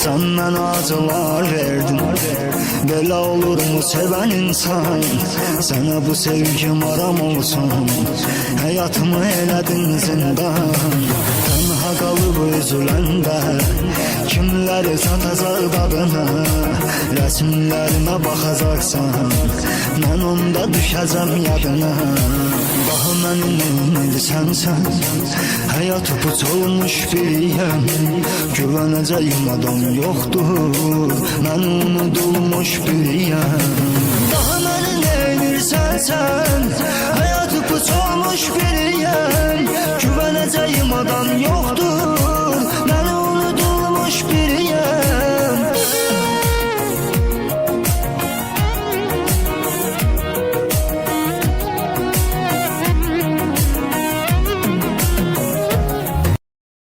Sen mənə acılar verdin. Belə olur mu sevən insan? Sənə bu sevgim aram olsun. Həyatımı elədin zindan. Tənha qalıb üzüləndə kimləri satacaq dadına? Rəsmlərimə baxacaqsan, mən onda düşəcəm yadına. Daha mənim neymirsən sən? Həyatı puç olmuş biriyəm. Güvənəcəyim adam yoxdur, mən unudulmuş biriyəm. Daha məni neymirsən sən? Həyatı puç olmuş biriyəm. Güvənəcəyim adam yoxdur,